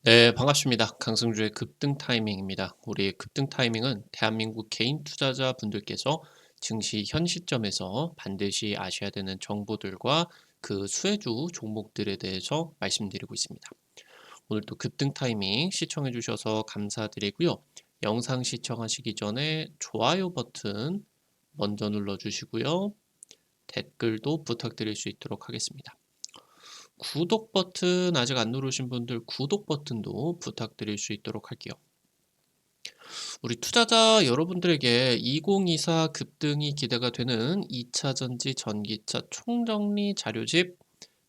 네, 반갑습니다. 강승주의 급등 타이밍입니다. 우리의 급등 타이밍은 대한민국 개인 투자자 분들께서 증시 현 시점에서 반드시 아셔야 되는 정보들과 그 수혜주 종목들에 대해서 말씀드리고 있습니다. 오늘도 급등 타이밍 시청해 주셔서 감사드리고요. 영상 시청하시기 전에 좋아요 버튼 먼저 눌러 주시고요. 댓글도 부탁드릴 수 있도록 하겠습니다. 구독 버튼 아직 안 누르신 분들 구독 버튼도 부탁드릴 수 있도록 할게요. 우리 투자자 여러분들에게 2024 급등이 기대가 되는 2차전지 전기차 총정리 자료집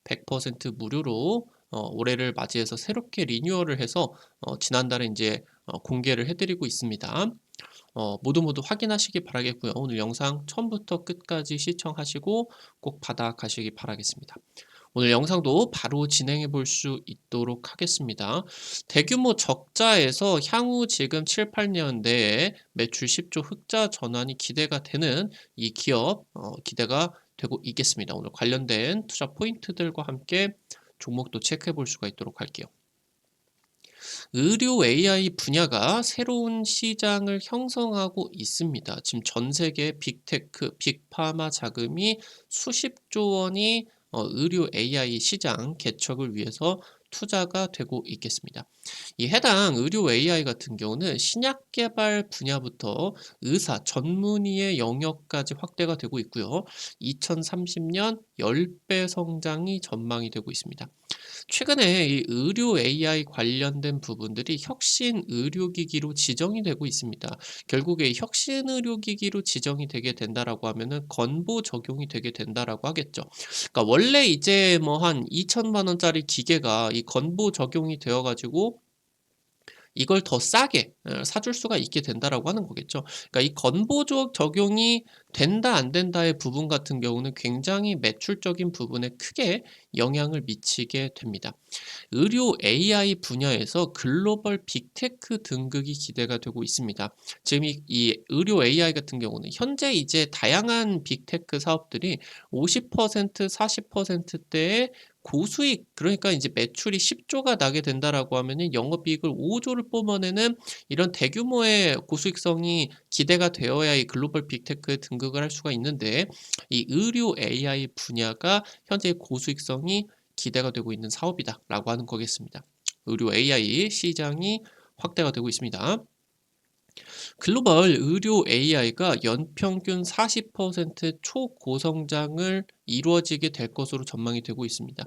100% 무료로 올해를 맞이해서 새롭게 리뉴얼을 해서 지난달에 이제 공개를 해드리고 있습니다. 모두 확인하시기 바라겠고요. 오늘 영상 처음부터 끝까지 시청하시고 꼭 받아가시기 바라겠습니다. 오늘 영상도 바로 진행해 볼 수 있도록 하겠습니다. 대규모 적자에서 향후 지금 7, 8년 내에 매출 10조 흑자 전환이 기대가 되는 이 기업 기대가 되고 있겠습니다. 오늘 관련된 투자 포인트들과 함께 종목도 체크해 볼 수가 있도록 할게요. 의료 AI 분야가 새로운 시장을 형성하고 있습니다. 지금 전 세계 빅테크, 빅파마 자금이 수십조 원이 의료 AI 시장 개척을 위해서 투자가 되고 있겠습니다. 이 해당 의료 AI 같은 경우는 신약 개발 분야부터 의사, 전문의의 영역까지 확대가 되고 있고요. 2030년 10배 성장이 전망이 되고 있습니다. 최근에 이 의료 AI 관련된 부분들이 혁신 의료기기로 지정이 되고 있습니다. 결국에 혁신 의료기기로 지정이 되게 된다라고 하면은 건보 적용이 되게 된다라고 하겠죠. 그러니까 원래 이제 뭐 한 2천만 원짜리 기계가 이 건보 적용이 되어 가지고 이걸 더 싸게 사줄 수가 있게 된다라고 하는 거겠죠. 그러니까 이 건보적 적용이 된다 안 된다의 부분 같은 경우는 굉장히 매출적인 부분에 크게 영향을 미치게 됩니다. 의료 AI 분야에서 글로벌 빅테크 등극이 기대가 되고 있습니다. 지금 이 의료 AI 같은 경우는 현재 이제 다양한 빅테크 사업들이 50%, 40%대의 고수익, 그러니까 이제 매출이 10조가 나게 된다라고 하면은 영업이익을 5조를 뿜어내는 이런 대규모의 고수익성이 기대가 되어야 이 글로벌 빅테크에 등극을 할 수가 있는데, 이 의료 AI 분야가 현재 고수익성이 기대가 되고 있는 사업이다라고 하는 거겠습니다. 의료 AI 시장이 확대가 되고 있습니다. 글로벌 의료 AI가 연평균 40% 초고성장을 이루어지게 될 것으로 전망이 되고 있습니다.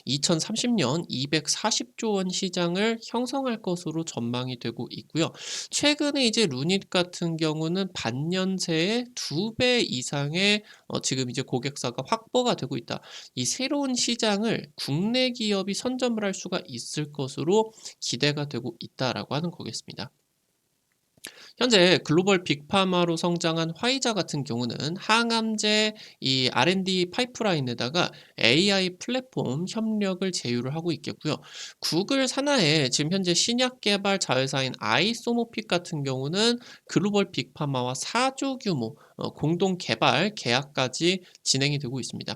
2030년 240조 원 시장을 형성할 것으로 전망이 되고 있고요. 최근에 이제 루닛 같은 경우는 반년 새에 2배 이상의 지금 이제 고객사가 확보가 되고 있다. 이 새로운 시장을 국내 기업이 선점을 할 수가 있을 것으로 기대가 되고 있다라고 하는 거겠습니다. 현재 글로벌 빅파마로 성장한 화이자 같은 경우는 항암제 이 R&D 파이프라인에다가 AI 플랫폼 협력을 제휴를 하고 있겠고요. 구글 산하에 지금 현재 신약 개발 자회사인 아이소모픽 같은 경우는 글로벌 빅파마와 4조 규모 공동 개발 계약까지 진행이 되고 있습니다.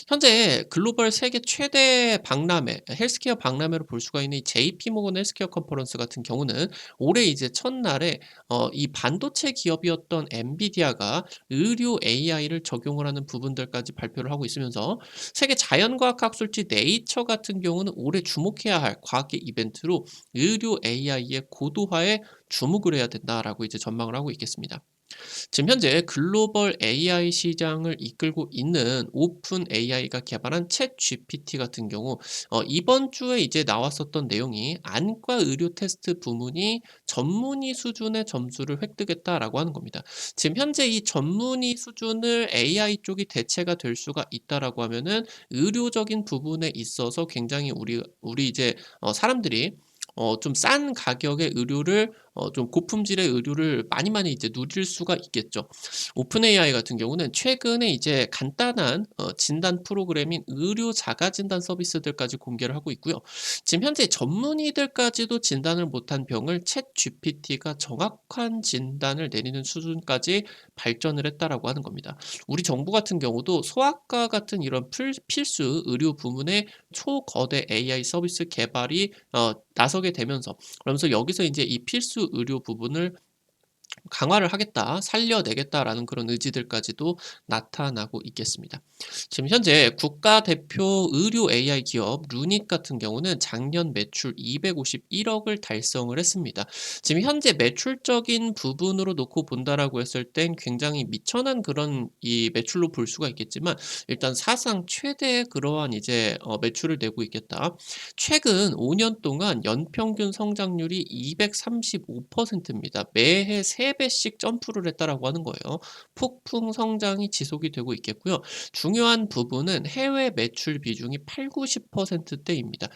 현재 글로벌 세계 최대 박람회, 헬스케어 박람회로 볼 수가 있는 이 JP모건 헬스케어 컨퍼런스 같은 경우는 올해 이제 첫날에 이 반도체 기업이었던 엔비디아가 의료 AI를 적용을 하는 부분들까지 발표를 하고 있으면서 세계 자연과학 학술지 네이처 같은 경우는 올해 주목해야 할 과학계 이벤트로 의료 AI의 고도화에 주목을 해야 된다라고 이제 전망을 하고 있겠습니다. 지금 현재 글로벌 AI 시장을 이끌고 있는 오픈 AI가 개발한 챗 GPT 같은 경우 이번 주에 이제 나왔었던 내용이 안과 의료 테스트 부문이 전문의 수준의 점수를 획득했다라고 하는 겁니다. 지금 현재 이 전문의 수준을 AI 쪽이 대체가 될 수가 있다라고 하면은 의료적인 부분에 있어서 굉장히 우리 이제 사람들이 좀 싼 가격의 의료를 좀 고품질의 의료를 많이 이제 누릴 수가 있겠죠. 오픈 AI 같은 경우는 최근에 이제 간단한 진단 프로그램인 의료 자가 진단 서비스들까지 공개를 하고 있고요. 지금 현재 전문의들까지도 진단을 못한 병을 챗 GPT가 정확한 진단을 내리는 수준까지 발전을 했다라고 하는 겁니다. 우리 정부 같은 경우도 소아과 같은 이런 필수 의료 부문의 초거대 AI 서비스 개발이 나서기 이러게 되면서 그러면서 여기서 인제 이 필수 의료 부분을 강화를 하겠다, 살려내겠다라는 그런 의지들까지도 나타나고 있겠습니다. 지금 현재 국가대표 의료 AI 기업 루닛 같은 경우는 작년 매출 251억을 달성을 했습니다. 지금 현재 매출적인 부분으로 놓고 본다라고 했을 땐 굉장히 미천한 그런 이 매출로 볼 수가 있겠지만 일단 사상 최대의 그러한 이제 매출을 내고 있겠다. 최근 5년 동안 연평균 성장률이 235%입니다. 매해 3배씩 점프를 했다라고 하는 거예요. 폭풍 성장이 지속이 되고 있겠고요. 중요한 부분은 해외 매출 비중이 80-90%대입니다.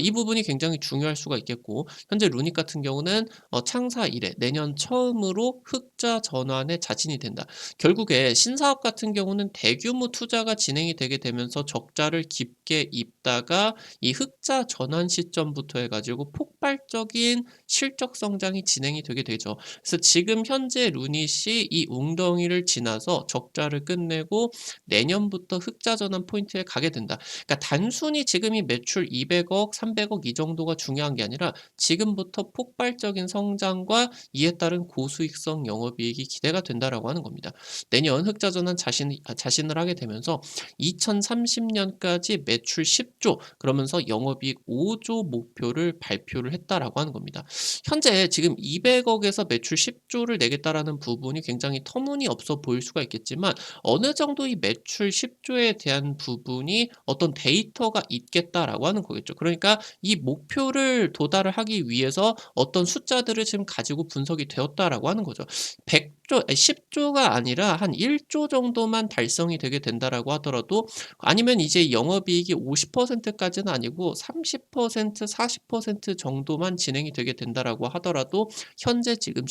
이 부분이 굉장히 중요할 수가 있겠고 현재 루닛 같은 경우는 창사 이래 내년 처음으로 흑자 전환에 자진이 된다. 결국에 신사업 같은 경우는 대규모 투자가 진행이 되게 되면서 적자를 깊게 입다가 이 흑자 전환 시점부터 해가지고 폭발적인 실적 성장이 진행이 되게 되죠. 그래서 지금 현재 루닛이 이 웅덩이를 지나서 적자를 끝내고 내년부터 흑자 전환 포인트에 가게 된다. 그러니까 단순히 지금이 매출 200억, 300억 이 정도가 중요한 게 아니라 지금부터 폭발적인 성장과 이에 따른 고수익성 영업이익이 기대가 된다라고 하는 겁니다. 내년 흑자 전환 자신을 하게 되면서 2030년까지 매출 10조 그러면서 영업이익 5조 목표를 발표를 했다라고 하는 겁니다. 현재 지금 200억에서 매출 10조를 내겠다라는 부분이 굉장히 터무니없어 보일 수가 있겠지만 어느 정도 이 매출 10조에 대한 부분이 어떤 데이터가 있겠다라고 하는 거겠죠. 그러니까 이 목표를 도달을 하기 위해서 어떤 숫자들을 지금 가지고 분석이 되었다라고 하는 거죠. 100조, 10조가 아니라 한 1조 정도만 달성이 되게 된다라고 하더라도 아니면 이제 영업이익이 50%까지는 아니고 30%, 40% 정도만 진행이 되게 된다라고 하더라도 현재 지금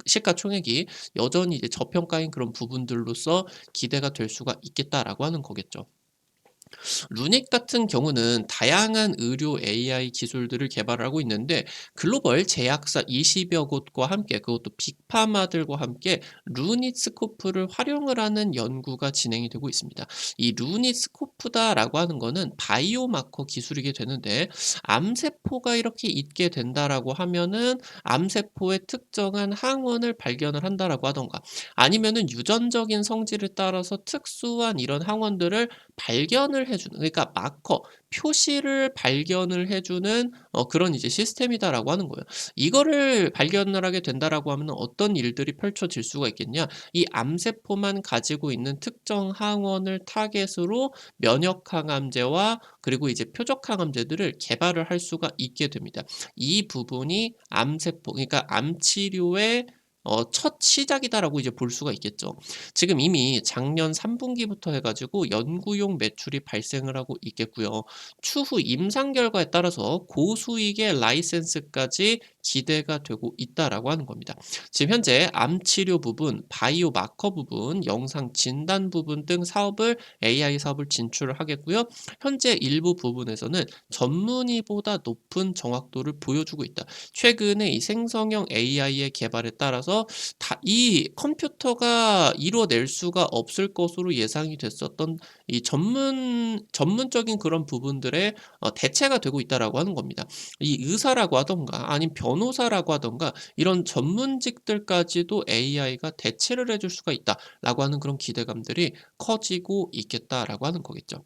시가총액이 여전히 이제 저평가인 그런 부분들로서 기대가 될 수가 있겠다라고 하는 거겠죠. 루닉 같은 경우는 다양한 의료 AI 기술들을 개발을 하고 있는데 글로벌 제약사 20여 곳과 함께 그것도 빅파마들과 함께 루닛 스코프를 활용을 하는 연구가 진행이 되고 있습니다. 이 루닛 스코프다라고 하는 거는 바이오마커 기술이게 되는데 암세포가 이렇게 있게 된다라고 하면은 암세포의 특정한 항원을 발견을 한다라고 하던가 아니면은 유전적인 성질을 따라서 특수한 이런 항원들을 발견을 해 주는 그러니까 마커, 표시를 발견을 해 주는 그런 이제 시스템이다라고 하는 거예요. 이거를 발견을 하게 된다라고 하면은 어떤 일들이 펼쳐질 수가 있겠냐? 이 암세포만 가지고 있는 특정 항원을 타겟으로 면역 항암제와 그리고 이제 표적 항암제들을 개발을 할 수가 있게 됩니다. 이 부분이 암세포 그러니까 암 치료의 첫 시작이다라고 이제 볼 수가 있겠죠. 지금 이미 작년 3분기부터 해가지고 연구용 매출이 발생을 하고 있겠고요. 추후 임상 결과에 따라서 고수익의 라이센스까지 기대가 되고 있다라고 하는 겁니다. 지금 현재 암 치료 부분, 바이오 마커 부분, 영상 진단 부분 등 사업을 AI 사업을 진출을 하겠고요. 현재 일부 부분에서는 전문의보다 높은 정확도를 보여주고 있다. 최근에 이 생성형 AI의 개발에 따라서 이 컴퓨터가 이뤄낼 수가 없을 것으로 예상이 됐었던 이 전문적인 그런 부분들의 대체가 되고 있다라고 하는 겁니다. 이 의사라고 하던가 아니면 변호사라고 하던가 이런 전문직들까지도 AI가 대체를 해줄 수가 있다라고 하는 그런 기대감들이 커지고 있겠다라고 하는 거겠죠.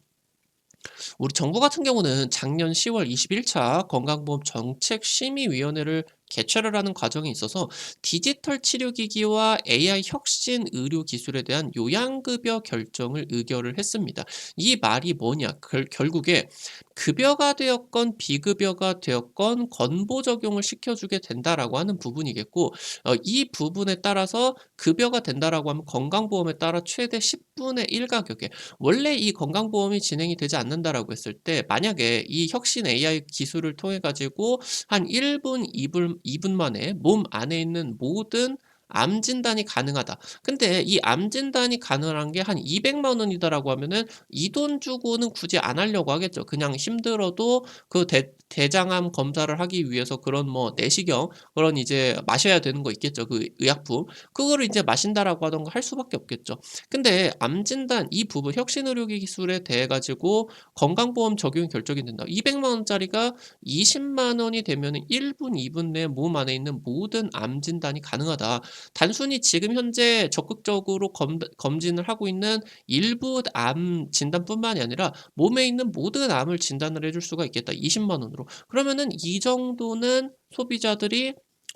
우리 정부 같은 경우는 작년 10월 21차 건강보험 정책심의위원회를 개최를 하는 과정에 있어서 디지털 치료기기와 AI 혁신 의료 기술에 대한 요양급여 결정을 의결을 했습니다. 이 말이 뭐냐? 결국에 급여가 되었건 비급여가 되었건 건보 적용을 시켜주게 된다라고 하는 부분이겠고 이 부분에 따라서 급여가 된다라고 하면 건강보험에 따라 최대 10분의 1 가격에 원래 이 건강보험이 진행이 되지 않는다라고 했을 때 만약에 이 혁신 AI 기술을 통해 가지고 한 1분, 2분 만에 몸 안에 있는 모든 암 진단이 가능하다. 근데 이 암 진단이 가능한 게 한 200만 원이다라고 하면은 이 돈 주고는 굳이 안 하려고 하겠죠. 그냥 힘들어도 대장암 검사를 하기 위해서 그런 뭐 내시경 그런 이제 마셔야 되는 거 있겠죠. 그 의약품. 그거를 이제 마신다라고 하던가 할 수밖에 없겠죠. 근데 암 진단 이 부분 혁신 의료기 기술에 대해 가지고 건강보험 적용이 결정이 된다. 200만 원짜리가 20만 원이 되면은 1분, 2분 내에 몸 안에 있는 모든 암 진단이 가능하다. 단순히 지금 현재 적극적으로 검진을 하고 있는 일부 암 진단뿐만이 아니라 몸에 있는 모든 암을 진단을 해줄 수가 있겠다. 20만 원으로. 그러면은 이 정도는 소비자들이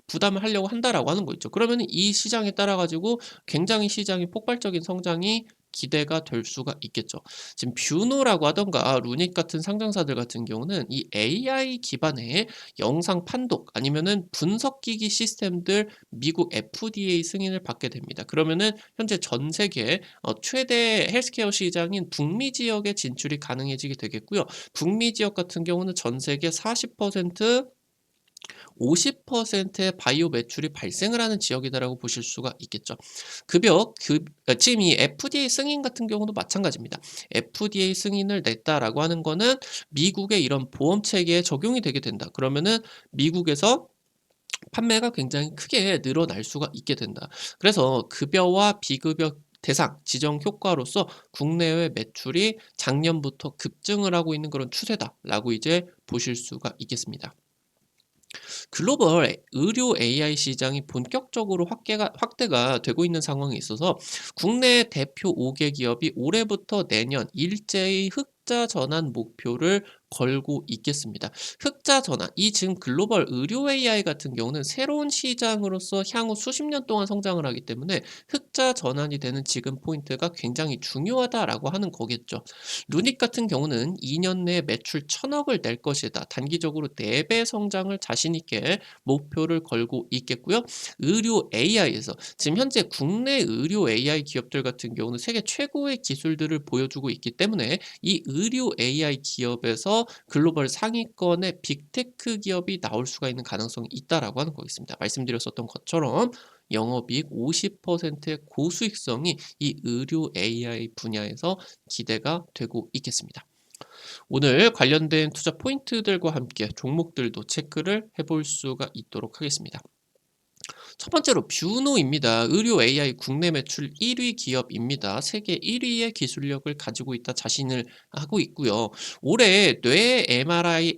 부담을 하려고 한다라고 하는 거 있죠. 그러면은 이 시장에 따라 가지고 굉장히 시장이 폭발적인 성장이 기대가 될 수가 있겠죠. 지금 뷰노라고 하던가 루닛 같은 상장사들 같은 경우는 이 AI 기반의 영상 판독 아니면은 분석기기 시스템들 미국 FDA 승인을 받게 됩니다. 그러면은 현재 전 세계 최대 헬스케어 시장인 북미 지역에 진출이 가능해지게 되겠고요. 북미 지역 같은 경우는 전 세계 40% 50%의 바이오 매출이 발생을 하는 지역이다라고 보실 수가 있겠죠. 지금 이 FDA 승인 같은 경우도 마찬가지입니다. FDA 승인을 냈다라고 하는 거는 미국의 이런 보험 체계에 적용이 되게 된다. 그러면은 미국에서 판매가 굉장히 크게 늘어날 수가 있게 된다. 그래서 급여와 비급여 대상 지정 효과로서 국내외 매출이 작년부터 급증을 하고 있는 그런 추세다라고 이제 보실 수가 있겠습니다. 글로벌 의료 AI 시장이 본격적으로 확대가 되고 있는 상황에 있어서 국내 대표 5개 기업이 올해부터 내년 일제히 흑자 전환 목표를 걸고 있겠습니다. 흑자 전환, 이 지금 글로벌 의료 AI 같은 경우는 새로운 시장으로서 향후 수십 년 동안 성장을 하기 때문에 흑자 전환이 되는 지금 포인트가 굉장히 중요하다라고 하는 거겠죠. 루닉 같은 경우는 2년 내에 매출 1,000억을 낼 것이다. 단기적으로 4배 성장을 자신 있게 목표를 걸고 있겠고요. 의료 AI에서 지금 현재 국내 의료 AI 기업들 같은 경우는 세계 최고의 기술들을 보여주고 있기 때문에 이 의료 AI 기업에서 글로벌 상위권의 빅테크 기업이 나올 수가 있는 가능성이 있다라고 하는 거겠습니다. 말씀드렸었던 것처럼 영업이익 50%의 고수익성이 이 의료 AI 분야에서 기대가 되고 있겠습니다. 오늘 관련된 투자 포인트들과 함께 종목들도 체크를 해볼 수가 있도록 하겠습니다. 첫 번째로 뷰노입니다. 의료 AI 국내 매출 1위 기업입니다. 세계 1위의 기술력을 가지고 있다 자신을 하고 있고요. 올해 뇌 MRI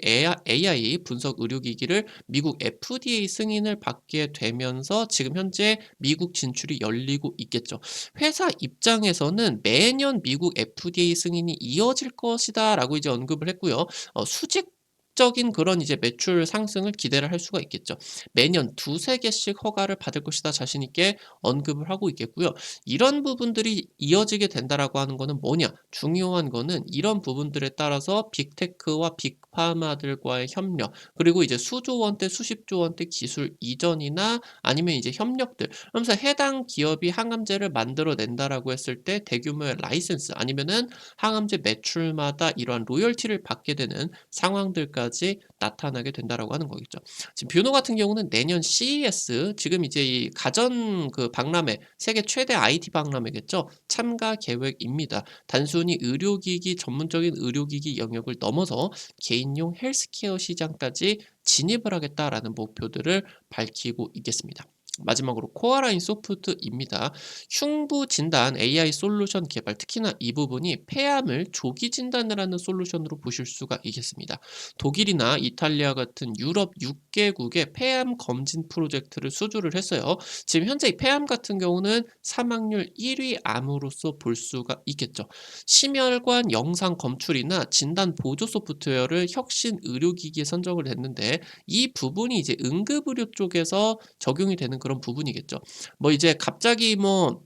AI 분석 의료기기를 미국 FDA 승인을 받게 되면서 지금 현재 미국 진출이 열리고 있겠죠. 회사 입장에서는 매년 미국 FDA 승인이 이어질 것이다라고 이제 언급을 했고요. 수직적인 그런 이제 매출 상승을 기대를 할 수가 있겠죠. 매년 두세 개씩 허가를 받을 것이다 자신 있게 언급을 하고 있겠고요. 이런 부분들이 이어지게 된다라고 하는 거는 뭐냐? 중요한 거는 이런 부분들에 따라서 빅테크와 빅파마들과의 협력, 그리고 이제 수조 원대, 수십조 원대 기술 이전이나 아니면 이제 협력들. 그러면서 해당 기업이 항암제를 만들어낸다라고 했을 때 대규모의 라이센스 아니면은 항암제 매출마다 이러한 로열티를 받게 되는 상황들까지 나타나게 된다라고 하는 거겠죠. 지금 뷰노 같은 경우는 내년 CES 지금 이제 이 가전 그 박람회 세계 최대 IT 박람회겠죠. 참가 계획입니다. 단순히 의료기기 전문적인 의료기기 영역을 넘어서 개인용 헬스케어 시장까지 진입을 하겠다라는 목표들을 밝히고 있겠습니다. 마지막으로 코어라인 소프트입니다. 흉부 진단 AI 솔루션 개발, 특히나 이 부분이 폐암을 조기 진단을 하는 솔루션으로 보실 수가 있겠습니다. 독일이나 이탈리아 같은 유럽 6개국의 폐암 검진 프로젝트를 수주를 했어요. 지금 현재 이 폐암 같은 경우는 사망률 1위 암으로서 볼 수가 있겠죠. 심혈관 영상 검출이나 진단 보조 소프트웨어를 혁신 의료기기에 선정을 했는데 이 부분이 이제 응급의료 쪽에서 적용이 되는 그런 부분이겠죠. 뭐 이제 갑자기 뭐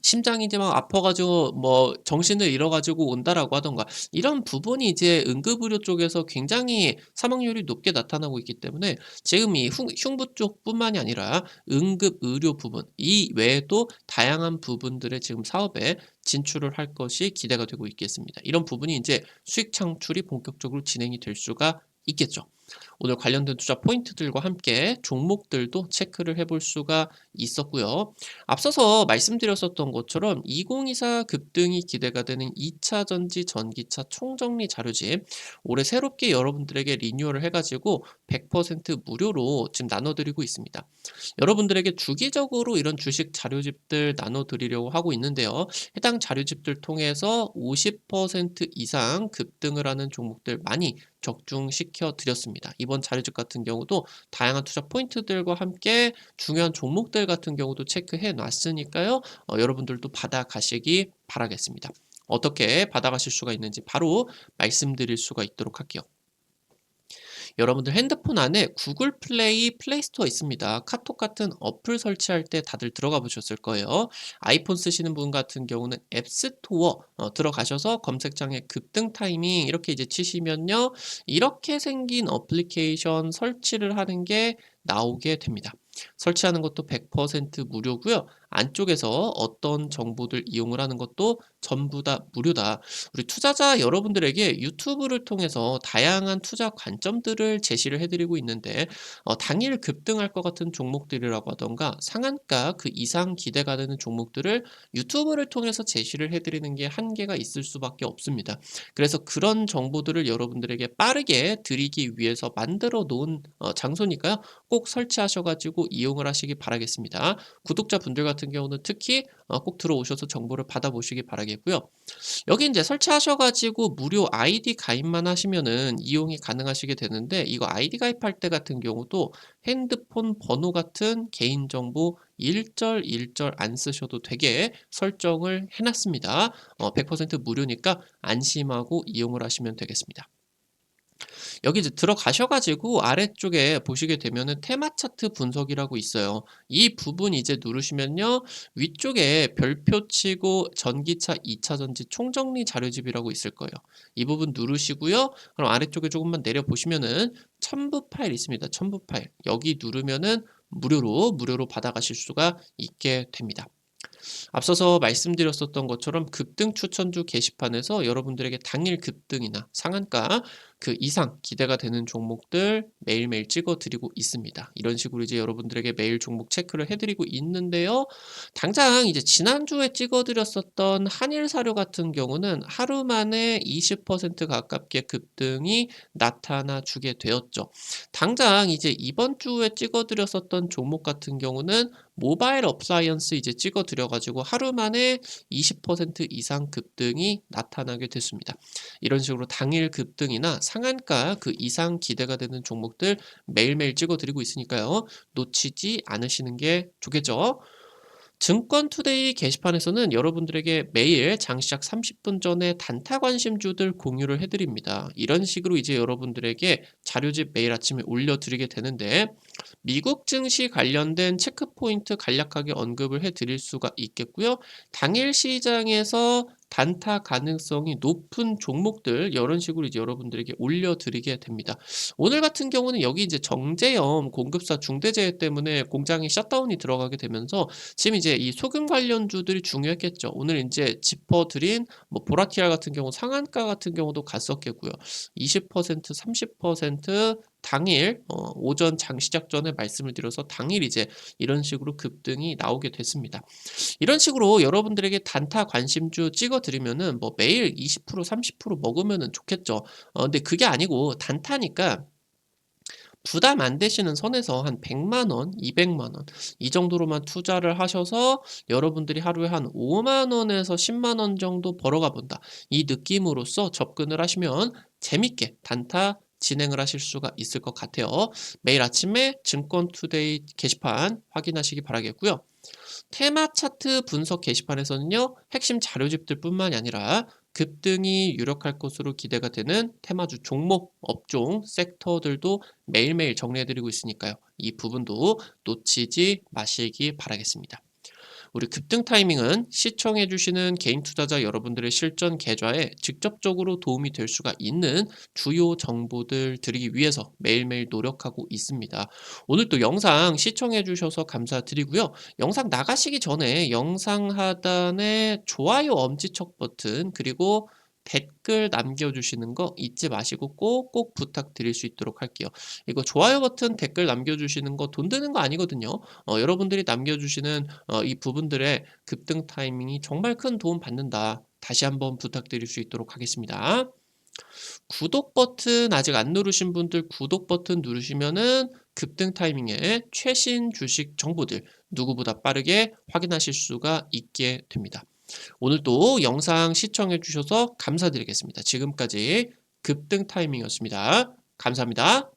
심장이 이제 막 아파가지고 뭐 정신을 잃어가지고 온다라고 하던가 이런 부분이 이제 응급의료 쪽에서 굉장히 사망률이 높게 나타나고 있기 때문에 지금 이 흉부 쪽뿐만이 아니라 응급의료 부분 이 외에도 다양한 부분들의 지금 사업에 진출을 할 것이 기대가 되고 있겠습니다. 이런 부분이 이제 수익 창출이 본격적으로 진행이 될 수가 있겠죠. 오늘 관련된 투자 포인트들과 함께 종목들도 체크를 해볼 수가 있었고요. 앞서서 말씀드렸었던 것처럼 2024 급등이 기대가 되는 2차 전지 전기차 총정리 자료집 올해 새롭게 여러분들에게 리뉴얼을 해가지고 100% 무료로 지금 나눠드리고 있습니다. 여러분들에게 주기적으로 이런 주식 자료집들 나눠드리려고 하고 있는데요. 해당 자료집들 통해서 50% 이상 급등을 하는 종목들 많이 적중시켜 드렸습니다. 이번 자료집 같은 경우도 다양한 투자 포인트들과 함께 중요한 종목들 같은 경우도 체크해 놨으니까요. 여러분들도 받아가시기 바라겠습니다. 어떻게 받아가실 수가 있는지 바로 말씀드릴 수가 있도록 할게요. 여러분들 핸드폰 안에 구글 플레이, 플레이스토어 있습니다. 카톡 같은 어플 설치할 때 다들 들어가 보셨을 거예요. 아이폰 쓰시는 분 같은 경우는 앱스토어 들어가셔서 검색창에 급등 타이밍 이렇게 이제 치시면요. 이렇게 생긴 어플리케이션 설치를 하는 게 나오게 됩니다. 설치하는 것도 100% 무료고요. 안쪽에서 어떤 정보들 이용을 하는 것도 전부 다 무료다. 우리 투자자 여러분들에게 유튜브를 통해서 다양한 투자 관점들을 제시를 해드리고 있는데 당일 급등할 것 같은 종목들이라고 하던가 상한가 그 이상 기대가 되는 종목들을 유튜브를 통해서 제시를 해드리는 게 한계가 있을 수밖에 없습니다. 그래서 그런 정보들을 여러분들에게 빠르게 드리기 위해서 만들어 놓은 장소니까요. 꼭 설치하셔가지고 이용을 하시기 바라겠습니다. 구독자분들 같은 경우는 특히 꼭 들어오셔서 정보를 받아보시기 바라겠고요. 여기 이제 설치하셔가지고 무료 아이디 가입만 하시면은 이용이 가능하시게 되는데 이거 아이디 가입할 때 같은 경우도 핸드폰 번호 같은 개인정보 일절 안 쓰셔도 되게 설정을 해놨습니다. 100% 무료니까 안심하고 이용을 하시면 되겠습니다. 여기 이제 들어가셔가지고 아래쪽에 보시게 되면은 테마 차트 분석이라고 있어요. 이 부분 이제 누르시면요. 위쪽에 별표 치고 전기차 2차 전지 총정리 자료집이라고 있을 거예요. 이 부분 누르시고요. 그럼 아래쪽에 조금만 내려 보시면은 첨부 파일 있습니다. 첨부 파일. 여기 누르면은 무료로 받아가실 수가 있게 됩니다. 앞서서 말씀드렸었던 것처럼 급등 추천주 게시판에서 여러분들에게 당일 급등이나 상한가 그 이상 기대가 되는 종목들 매일매일 찍어 드리고 있습니다. 이런 식으로 이제 여러분들에게 매일 종목 체크를 해드리고 있는데요. 당장 이제 지난주에 찍어 드렸었던 한일사료 같은 경우는 하루 만에 20% 가깝게 급등이 나타나 주게 되었죠. 당장 이제 이번 주에 찍어 드렸었던 종목 같은 경우는 모바일 업사이언스 이제 찍어 드려가지고 하루 만에 20% 이상 급등이 나타나게 됐습니다. 이런 식으로 당일 급등이나 상한가 그 이상 기대가 되는 종목들 매일매일 찍어 드리고 있으니까요. 놓치지 않으시는 게 좋겠죠. 증권투데이 게시판에서는 여러분들에게 매일 장시작 30분 전에 단타 관심주들 공유를 해드립니다. 이런 식으로 이제 여러분들에게 자료집 매일 아침에 올려드리게 되는데 미국 증시 관련된 체크포인트 간략하게 언급을 해드릴 수가 있겠고요. 당일 시장에서 단타 가능성이 높은 종목들 이런 식으로 이제 여러분들에게 올려드리게 됩니다. 오늘 같은 경우는 여기 이제 정제염 공급사 중대재해 때문에 공장이 셧다운이 들어가게 되면서 지금 이제 이 소금 관련주들이 중요했겠죠. 오늘 이제 짚어드린 뭐 보라티알 같은 경우 상한가 같은 경우도 갔었겠고요. 20% 30% 당일 오전 장 시작 전에 말씀을 드려서 당일 이제 이런 식으로 급등이 나오게 됐습니다. 이런 식으로 여러분들에게 단타 관심주 찍어 드리면은 뭐 매일 20% 30% 먹으면은 좋겠죠. 근데 그게 아니고 단타니까 부담 안 되시는 선에서 한 100만 원, 200만 원 이 정도로만 투자를 하셔서 여러분들이 하루에 한 5만 원에서 10만 원 정도 벌어가 본다. 이 느낌으로써 접근을 하시면 재밌게 단타 진행을 하실 수가 있을 것 같아요. 매일 아침에 증권투데이 게시판 확인하시기 바라겠고요. 테마 차트 분석 게시판에서는요. 핵심 자료집들 뿐만이 아니라 급등이 유력할 것으로 기대가 되는 테마주 종목, 업종, 섹터들도 매일매일 정리해드리고 있으니까요. 이 부분도 놓치지 마시기 바라겠습니다. 우리 급등 타이밍은 시청해주시는 개인 투자자 여러분들의 실전 계좌에 직접적으로 도움이 될 수가 있는 주요 정보들 드리기 위해서 매일매일 노력하고 있습니다. 오늘 또 영상 시청해주셔서 감사드리고요. 영상 나가시기 전에 영상 하단에 좋아요 엄지척 버튼 그리고 댓글 남겨주시는 거 잊지 마시고 꼭꼭 부탁드릴 수 있도록 할게요. 이거 좋아요 버튼 댓글 남겨주시는 거 돈 드는 거 아니거든요. 여러분들이 남겨주시는 이 부분들의 급등 타이밍이 정말 큰 도움 받는다. 다시 한번 부탁드릴 수 있도록 하겠습니다. 구독 버튼 아직 안 누르신 분들 구독 버튼 누르시면은 급등 타이밍에 최신 주식 정보들 누구보다 빠르게 확인하실 수가 있게 됩니다. 오늘도 영상 시청해 주셔서 감사드리겠습니다. 지금까지 급등 타이밍이었습니다. 감사합니다.